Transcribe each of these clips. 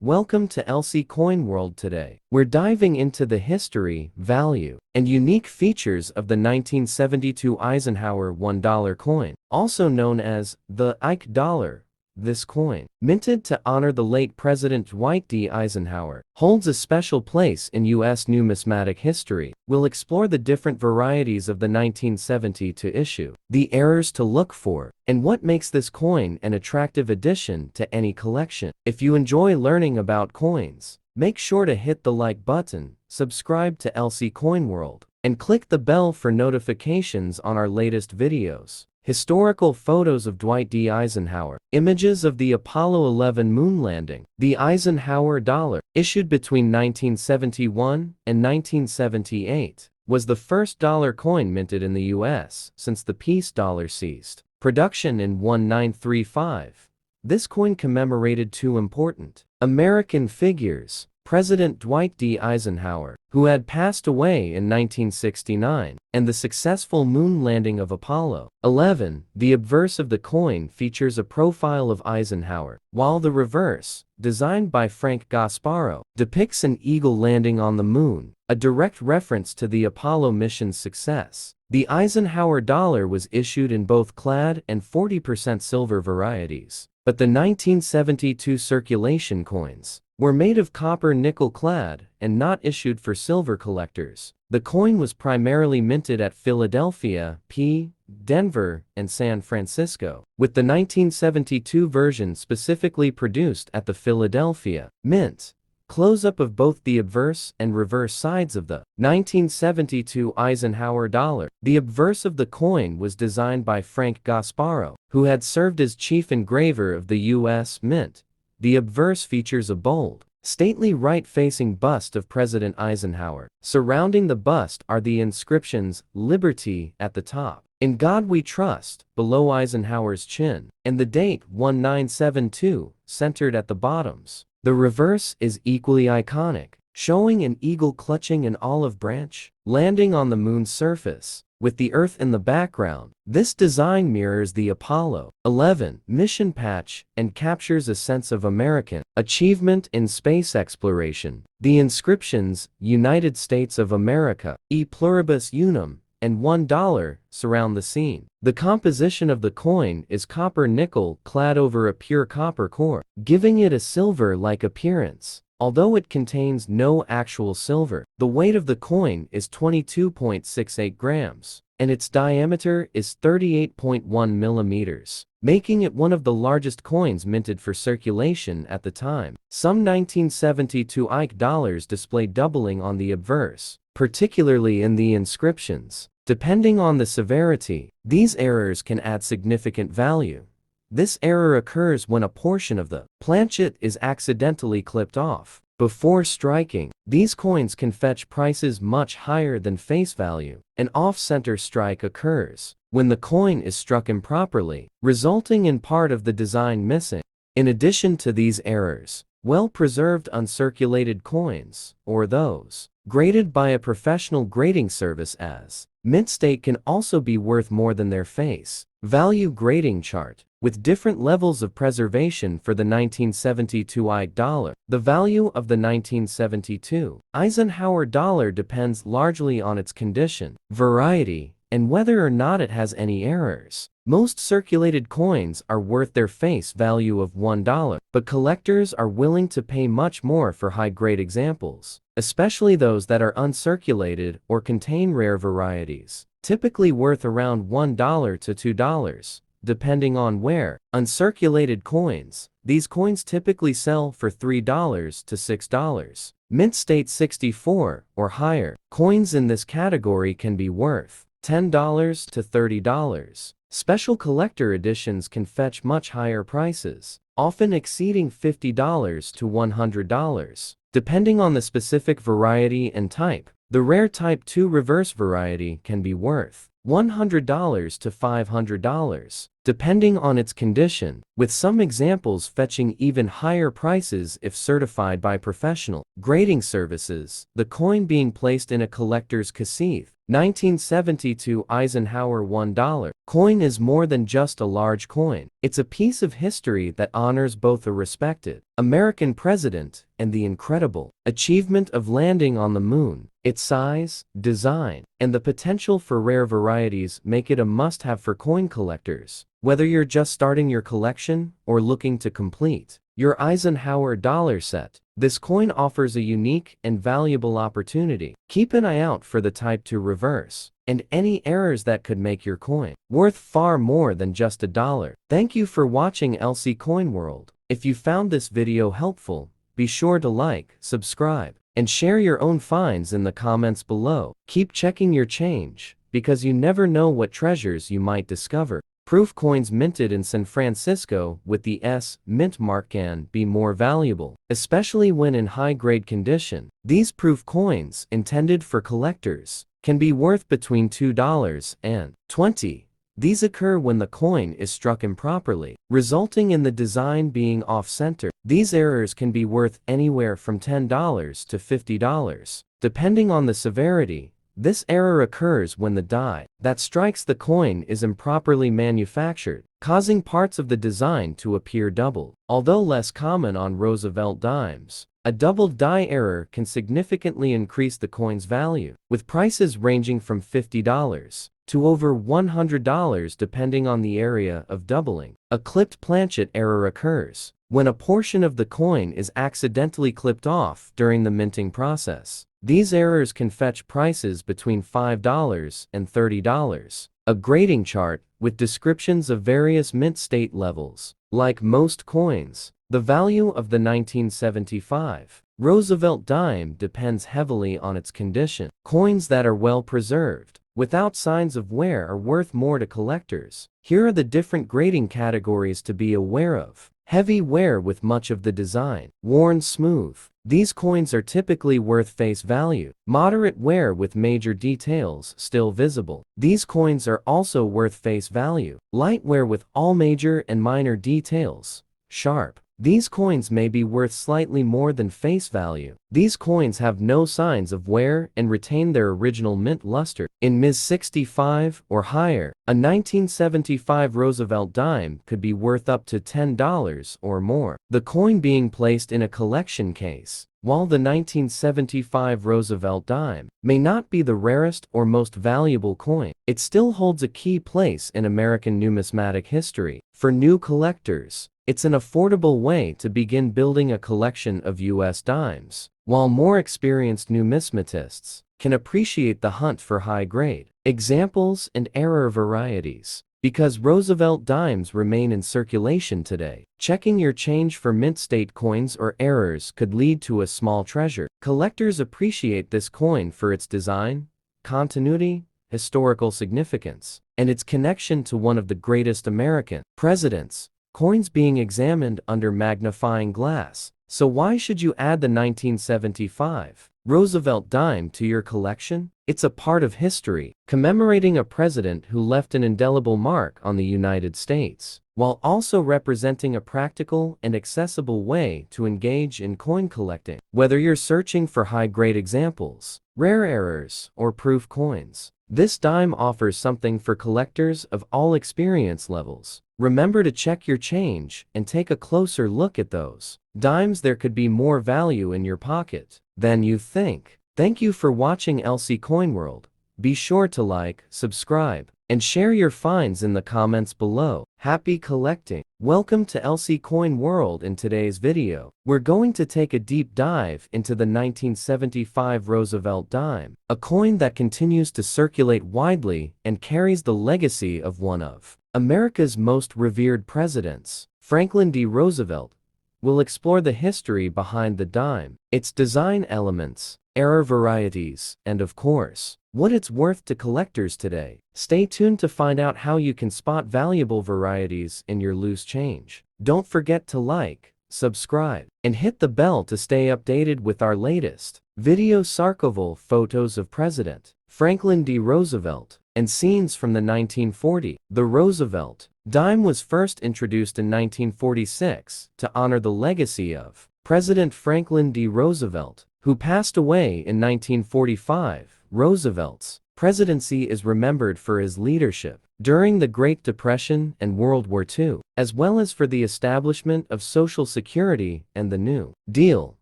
Welcome to LC Coin World today. We're diving into the history, value, and unique features of the 1972 Eisenhower $1 coin, also known as the Ike dollar. This coin, minted to honor the late President Dwight D. Eisenhower, holds a special place in U.S. numismatic history. We'll explore the different varieties of the 1972 issue, the errors to look for, and what makes this coin an attractive addition to any collection. If you enjoy learning about coins, make sure to hit the like button, subscribe to LC Coin World, and click the bell for notifications on our latest videos. Historical photos of Dwight D. Eisenhower. Images of the Apollo 11 moon landing. The Eisenhower dollar, issued between 1971 and 1978, was the first dollar coin minted in the U.S. since the peace dollar ceased production in 1935. This coin commemorated two important American figures: President Dwight D. Eisenhower, who had passed away in 1969, and the successful moon landing of Apollo 11. The obverse of the coin features a profile of Eisenhower, while the reverse, designed by Pfrnnig, depicts an eagle landing on the moon, a direct reference to the Apollo mission's success. The Eisenhower dollar was issued in both clad and 40% silver varieties, but the 1972 circulation coins were made of copper nickel clad and not issued for silver collectors. The coin was primarily minted at Philadelphia, PA, Denver, and San Francisco, with the 1972 version specifically produced at the Philadelphia Mint. Close-up of both the obverse and reverse sides of the 1972 Eisenhower dollar. The obverse of the coin was designed by Pfrnnig, who had served as chief engraver of the U.S. Mint. The obverse features a bold, stately right-facing bust of President Eisenhower. Surrounding the bust are the inscriptions, "Liberty" at the top, "In God We Trust" below Eisenhower's chin, and the date 1972 centered at the bottoms. The reverse is equally iconic, showing an eagle clutching an olive branch, landing on the moon's surface, with the Earth in the background. This design mirrors the Apollo 11 mission patch and captures a sense of American achievement in space exploration. The inscriptions, "United States of America, E Pluribus Unum," and $1 surround the scene. The composition of the coin is copper nickel clad over a pure copper core, giving it a silver-like appearance. Although it contains no actual silver, the weight of the coin is 22.68 grams, and its diameter is 38.1 millimeters, making it one of the largest coins minted for circulation at the time. Some 1972 Ike dollars display doubling on the obverse, particularly in the inscriptions. Depending on the severity, these errors can add significant value. This error occurs when a portion of the planchet is accidentally clipped off before striking. These coins can fetch prices much higher than face value. An off-center strike occurs when the coin is struck improperly, resulting in part of the design missing. In addition to these errors, well-preserved uncirculated coins, or those graded by a professional grading service as mint state, can also be worth more than their face value. Grading chart with different levels of preservation for the 1972 Ike dollar. The value of the 1972 Eisenhower dollar depends largely on its condition, variety, and whether or not it has any errors. Most circulated coins are worth their face value of $1, but collectors are willing to pay much more for high-grade examples, especially those that are uncirculated or contain rare varieties, typically worth around $1 to $2. Depending on where. Uncirculated coins. These coins typically sell for $3 to $6. Mint state 64 or higher. Coins in this category can be worth $10 to $30. Special collector editions can fetch much higher prices, often exceeding $50 to $100. Depending on the specific variety and type, the rare Type 2 reverse variety can be worth $100 to $500. depending on its condition, with some examples fetching even higher prices if certified by professional grading services. The coin being placed in a collector's cassette. 1972 Eisenhower $1 coin is more than just a large coin. It's a piece of history that honors both a respected American president and the incredible achievement of landing on the moon. Its size, design, and the potential for rare varieties make it a must-have for coin collectors. Whether you're just starting your collection or looking to complete your Eisenhower dollar set, this coin offers a unique and valuable opportunity. Keep an eye out for the Type 2 reverse and any errors that could make your coin worth far more than just $1. Thank you for watching LC Coin World. If you found this video helpful, be sure to like, subscribe, and share your own finds in the comments below. Keep checking your change, because you never know what treasures you might discover. Proof coins minted in San Francisco with the S mint mark can be more valuable, especially when in high-grade condition. These proof coins, intended for collectors, can be worth between $2 and $20. These occur when the coin is struck improperly, resulting in the design being off-center. These errors can be worth anywhere from $10 to $50. Depending on the severity, this error occurs when the die that strikes the coin is improperly manufactured, causing parts of the design to appear doubled. Although less common on Roosevelt dimes, a doubled die error can significantly increase the coin's value, with prices ranging from $50 to over $100 depending on the area of doubling. A clipped planchet error occurs when a portion of the coin is accidentally clipped off during the minting process. These errors can fetch prices between $5 and $30. A grading chart with descriptions of various mint state levels. Like most coins, the value of the 1975 Roosevelt dime depends heavily on its condition. Coins that are well preserved, without signs of wear, are worth more to collectors. Here are the different grading categories to be aware of. Heavy wear with much of the design worn smooth. These coins are typically worth face value. Moderate wear with major details still visible. These coins are also worth face value. Light wear with all major and minor details sharp. These coins may be worth slightly more than face value. These coins have no signs of wear and retain their original mint luster. In Ms. 65 or higher, a 1975 Roosevelt dime could be worth up to $10 or more. The coin being placed in a collection case. While the 1975 Roosevelt dime may not be the rarest or most valuable coin, it still holds a key place in American numismatic history. For new collectors, it's an affordable way to begin building a collection of U.S. dimes, while more experienced numismatists can appreciate the hunt for high-grade examples and error varieties. Because Roosevelt dimes remain in circulation today, checking your change for mint state coins or errors could lead to a small treasure. Collectors appreciate this coin for its design, continuity, historical significance, and its connection to one of the greatest American presidents. Coins being examined under magnifying glass. So why should you add the 1975 Roosevelt dime to your collection? It's a part of history, commemorating a president who left an indelible mark on the United States, while also representing a practical and accessible way to engage in coin collecting. Whether you're searching for high-grade examples, rare errors, or proof coins, this dime offers something for collectors of all experience levels. Remember to check your change and take a closer look at those dimes. There could be more value in your pocket than you think. Thank you for watching LC Coin World. Be sure to like, subscribe, and share your finds in the comments below. Happy collecting! Welcome to LC Coin World. In today's video, we're going to take a deep dive into the 1975 Roosevelt dime, a coin that continues to circulate widely and carries the legacy of one of America's most revered presidents, Franklin D. Roosevelt. We'll explore the history behind the dime, its design elements, error varieties, and of course, what it's worth to collectors today. Stay tuned to find out how you can spot valuable varieties in your loose change. Don't forget to like, subscribe, and hit the bell to stay updated with our latest videos. Archival photos of President Franklin D. Roosevelt and scenes from the 1940. The Roosevelt Dime was first introduced in 1946 to honor the legacy of President Franklin D. Roosevelt, who passed away in 1945. Roosevelt's presidency is remembered for his leadership during the Great Depression and World War II, as well as for the establishment of Social Security and the New Deal.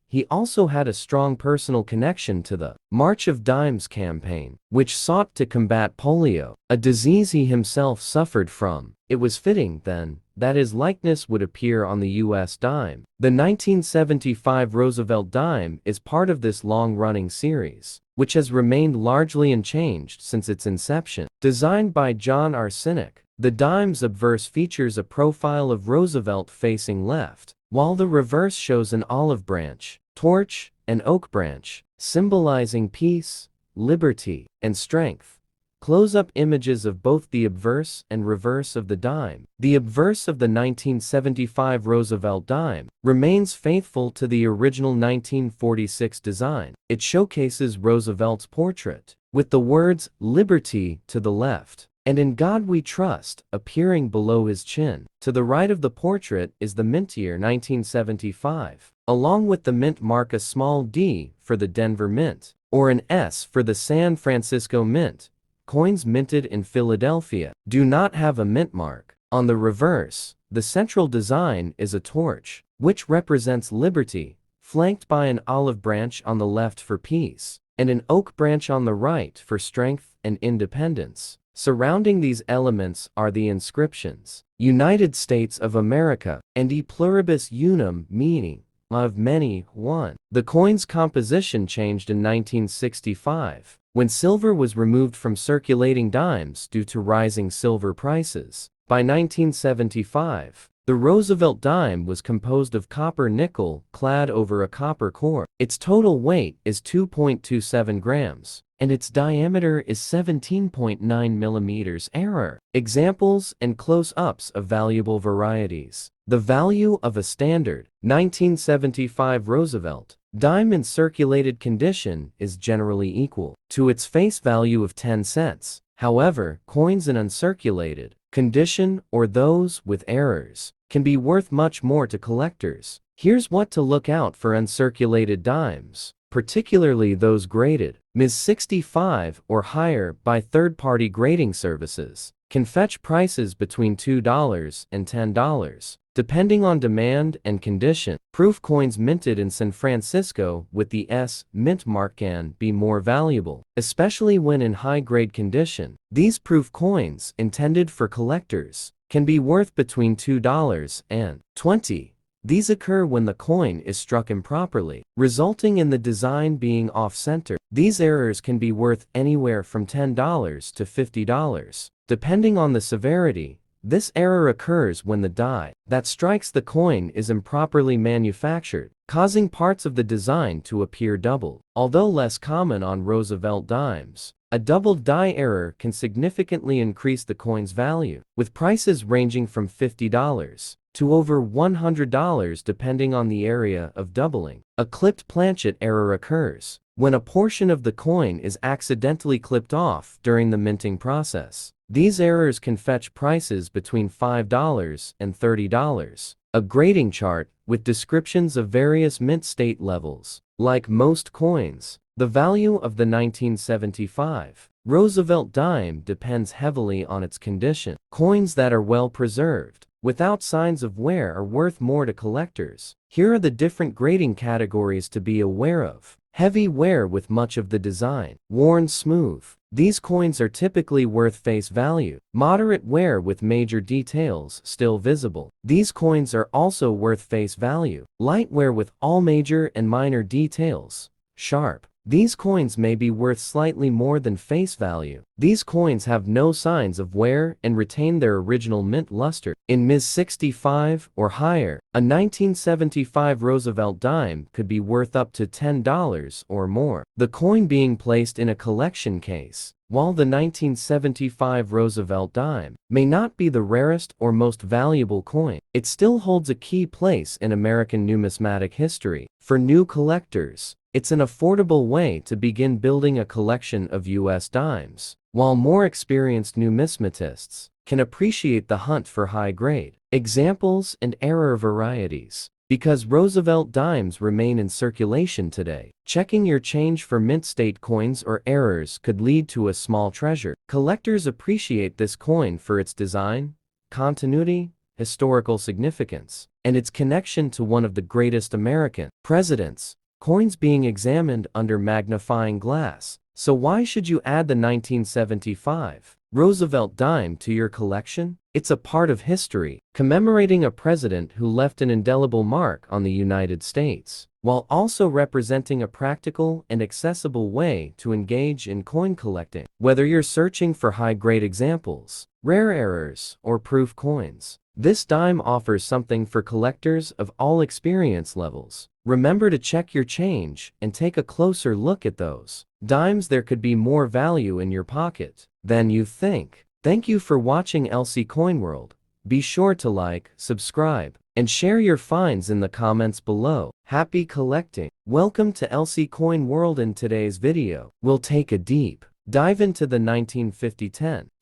He also had a strong personal connection to the March of Dimes campaign, which sought to combat polio, a disease he himself suffered from. It was fitting, then, that his likeness would appear on the U.S. dime. The 1975 Roosevelt dime is part of this long-running series, which has remained largely unchanged since its inception. Designed by John R. Pfrnnig, the dime's obverse features a profile of Roosevelt facing left, while the reverse shows an olive branch, torch, and oak branch, symbolizing peace, liberty, and strength. Close-up images of both the obverse and reverse of the dime. The obverse of the 1975 Roosevelt dime remains faithful to the original 1946 design. It showcases Roosevelt's portrait, with the words "Liberty" to the left, and "In God We Trust" appearing below his chin. To the right of the portrait is the mint year 1975, along with the mint mark, a small D for the Denver Mint, or an S for the San Francisco Mint. Coins minted in Philadelphia do not have a mint mark. On the reverse, the central design is a torch, which represents liberty, flanked by an olive branch on the left for peace, and an oak branch on the right for strength and independence. Surrounding these elements are the inscriptions, United States of America, and E pluribus unum, meaning, of many, one. The coin's composition changed in 1965, when silver was removed from circulating dimes due to rising silver prices. By 1975, the Roosevelt dime was composed of copper nickel clad over a copper core. Its total weight is 2.27 grams, and its diameter is 17.9 millimeters. Error. Examples and close-ups of valuable varieties. The value of a standard 1975 Roosevelt dime in circulated condition is generally equal to its face value of 10 cents. However, coins in uncirculated condition, or those with errors, can be worth much more to collectors. Here's what to look out for: uncirculated dimes, particularly those graded Ms. 65 or higher by third-party grading services, can fetch prices between $2 and $10, depending on demand and condition. Proof coins minted in San Francisco with the S mint mark can be more valuable, especially when in high-grade condition. These proof coins, intended for collectors, can be worth between $2 and $20. These occur when the coin is struck improperly, resulting in the design being off-center. These errors can be worth anywhere from $10 to $50. Depending on the severity, this error occurs when the die that strikes the coin is improperly manufactured, causing parts of the design to appear doubled. Although less common on Roosevelt dimes, a doubled die error can significantly increase the coin's value, with prices ranging from $50 to over $100 depending on the area of doubling. A clipped planchet error occurs when a portion of the coin is accidentally clipped off during the minting process. These errors can fetch prices between $5 and $30. A grading chart with descriptions of various mint state levels. Like most coins, the value of the 1975 Roosevelt dime depends heavily on its condition. Coins that are well preserved, without signs of wear, are worth more to collectors. Here are the different grading categories to be aware of. Heavy wear with much of the design worn smooth. These coins are typically worth face value. Moderate wear with major details still visible. These coins are also worth face value. Light wear with all major and minor details sharp. These coins may be worth slightly more than face value. These coins have no signs of wear and retain their original mint luster. In Ms. 65 or higher, a 1975 Roosevelt dime could be worth up to $10 or more, the coin being placed in a collection case. While the 1975 Roosevelt dime may not be the rarest or most valuable coin, it still holds a key place in American numismatic history. For new collectors, It's an affordable way to begin building a collection of US dimes, while more experienced numismatists can appreciate the hunt for high-grade examples and error varieties. Because Roosevelt dimes remain in circulation today, checking your change for mint state coins or errors could lead to a small treasure. Collectors appreciate this coin for its design, continuity, historical significance, and its connection to one of the greatest American presidents. Coins being examined under magnifying glass. So why should you add the 1975 Roosevelt dime to your collection? It's a part of history, commemorating a president who left an indelible mark on the United States, while also representing a practical and accessible way to engage in coin collecting. Whether you're searching for high-grade examples, rare errors, or proof coins, this dime offers something for collectors of all experience levels. Remember to check your change and take a closer look at those dimes. There could be more value in your pocket than you think. Thank you for watching LC Coin World. Be sure to like, subscribe, and share your finds in the comments below. Happy collecting! Welcome to LC Coin World. In today's video, we'll take a deep dive into the 1950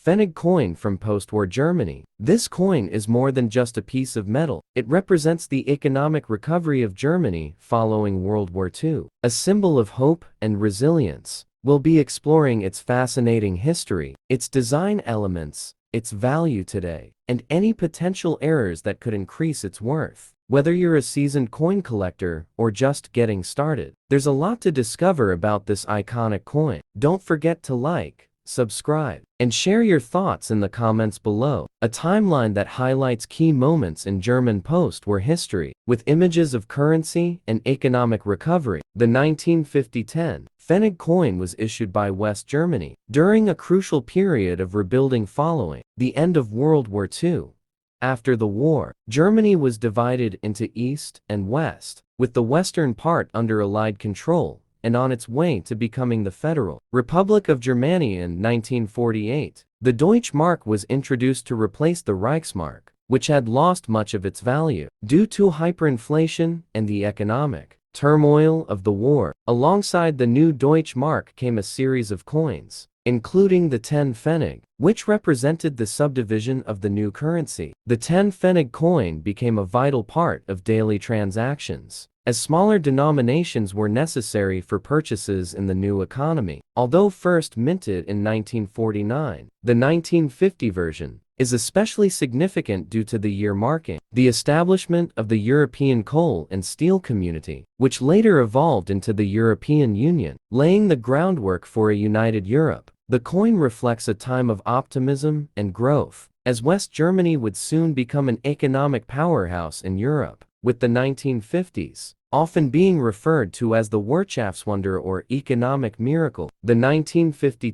Pfennig coin from post-war Germany. This coin is more than just a piece of metal. It represents the economic recovery of Germany following World War II, a symbol of hope and resilience. We'll be exploring its fascinating history, its design elements, its value today, and any potential errors that could increase its worth. Whether you're a seasoned coin collector or just getting started, there's a lot to discover about this iconic coin. Don't forget to like, subscribe, and share your thoughts in the comments below. A timeline that highlights key moments in German post-war history, with images of currency and economic recovery. The 1950 Pfennig coin was issued by West Germany during a crucial period of rebuilding following the end of World War II. After the war, Germany was divided into East and West, with the western part under Allied control and on its way to becoming the Federal Republic of Germany in 1948. The Deutschmark was introduced to replace the Reichsmark, which had lost much of its value due to hyperinflation and the economic turmoil of the war. Alongside the new Deutschmark came a series of coins, including the 10 Pfennig, which represented the subdivision of the new currency. The 10 Pfennig coin became a vital part of daily transactions, as smaller denominations were necessary for purchases in the new economy. Although first minted in 1949, the 1950 version is especially significant due to the year marking the establishment of the European Coal and Steel Community, which later evolved into the European Union, laying the groundwork for a united Europe. The coin reflects a time of optimism and growth, as West Germany would soon become an economic powerhouse in Europe, with the 1950s often being referred to as the Wirtschaftswunder or economic miracle. The 1950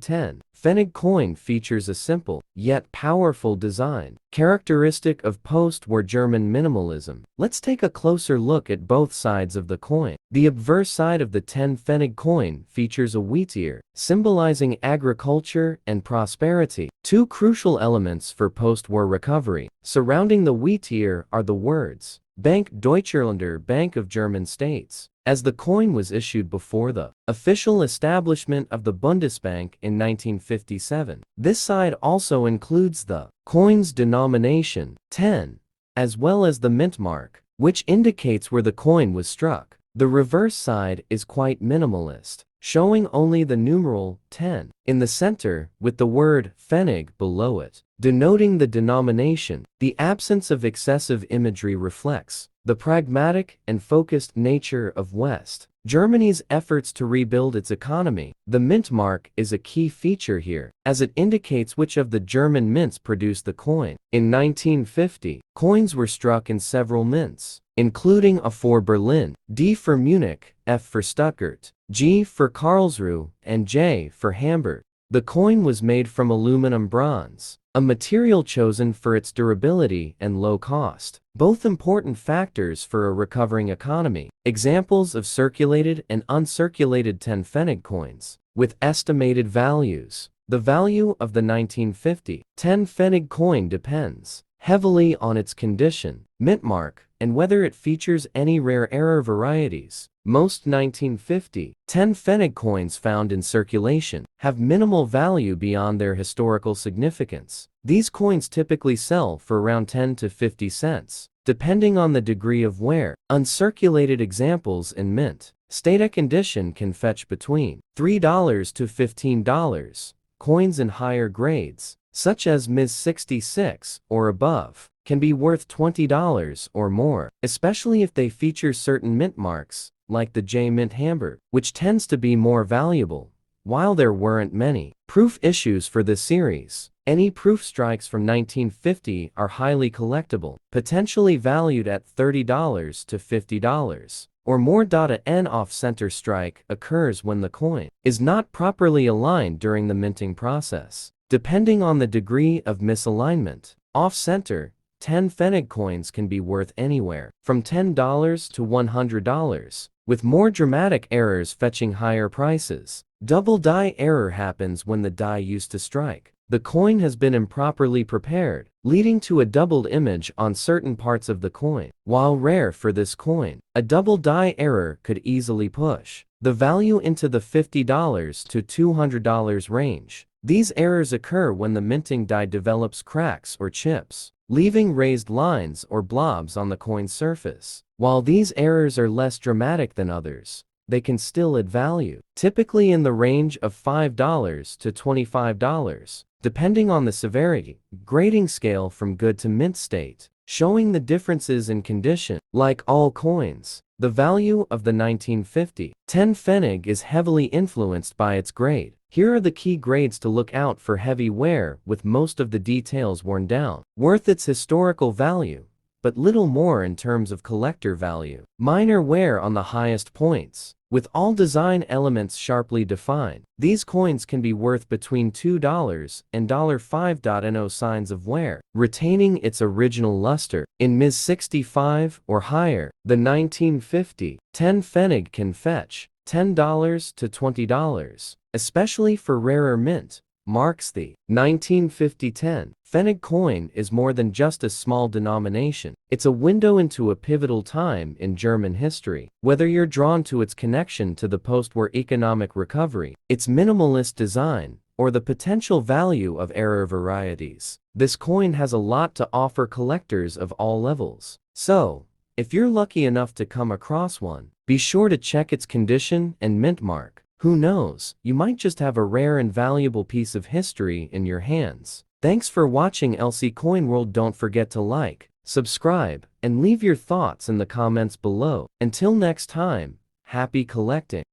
Pfennig coin features a simple, yet powerful design, characteristic of post-war German minimalism. Let's take a closer look at both sides of the coin. The obverse side of the 10 Pfennig coin features a wheat ear, symbolizing agriculture and prosperity, two crucial elements for post-war recovery. Surrounding the wheat ear are the words, Bank Deutscherländer, Bank of German States, as the coin was issued before the official establishment of the Bundesbank in 1957. This side also includes the coin's denomination, 10, as well as the mint mark, which indicates where the coin was struck. The reverse side is quite minimalist, showing only the numeral 10 in the center, with the word Pfennig below it, denoting the denomination. The absence of excessive imagery reflects the pragmatic and focused nature of West Germany's efforts to rebuild its economy. The mint mark is a key feature here, as it indicates which of the German mints produced the coin. In 1950, coins were struck in several mints, including A for Berlin, D for Munich, F for Stuttgart, G for Karlsruhe, and J for Hamburg. The coin was made from aluminum bronze, a material chosen for its durability and low cost, both important factors for a recovering economy. Examples of circulated and uncirculated 10 Pfennig coins, with estimated values. The value of the 1950 10 Pfennig coin depends heavily on its condition. Mint mark, and whether it features any rare error varieties. Most 1950, 10 Pfennig coins found in circulation have minimal value beyond their historical significance. These coins typically sell for around 10 to 50 cents, depending on the degree of wear. Uncirculated examples in mint state condition can fetch between $3 to $15. Coins in higher grades, such as Ms. 66 or above, can be worth $20 or more, especially if they feature certain mint marks, like the J Mint Hamburg, which tends to be more valuable. While there weren't many proof issues for this series, any proof strikes from 1950 are highly collectible, potentially valued at $30 to $50 or more. An off-center strike occurs when the coin is not properly aligned during the minting process. Depending on the degree of misalignment, off-center, 10 Pfennig coins can be worth anywhere from $10 to $100, with more dramatic errors fetching higher prices. Double die error happens when the die used to strike the coin has been improperly prepared, leading to a doubled image on certain parts of the coin. While rare for this coin, a double die error could easily push the value into the $50 to $200 range. These errors occur when the minting die develops cracks or chips, leaving raised lines or blobs on the coin's surface. While these errors are less dramatic than others, they can still add value, typically in the range of $5 to $25, depending on the severity. Grading scale from good to mint state, showing the differences in condition. Like all coins, the value of the 1950 10 Pfennig is heavily influenced by its grade. Here are the key grades to look out for: heavy wear with most of the details worn down, worth its historical value, but little more in terms of collector value. Minor wear on the highest points, with all design elements sharply defined. These coins can be worth between $2 and $5. No signs of wear, retaining its original luster. In Ms. 65 or higher, the 1950 10 Pfennig can fetch $10 to $20, especially for rarer mint marks. The 1950 10 Pfennig coin is more than just a small denomination. It's a window into a pivotal time in German history. Whether you're drawn to its connection to the post-war economic recovery, its minimalist design, or the potential value of error varieties, this coin has a lot to offer collectors of all levels. So, if you're lucky enough to come across one, be sure to check its condition and mint mark. Who knows, you might just have a rare and valuable piece of history in your hands. Thanks for watching LC Coin World. Don't forget to like, subscribe, and leave your thoughts in the comments below. Until next time, happy collecting.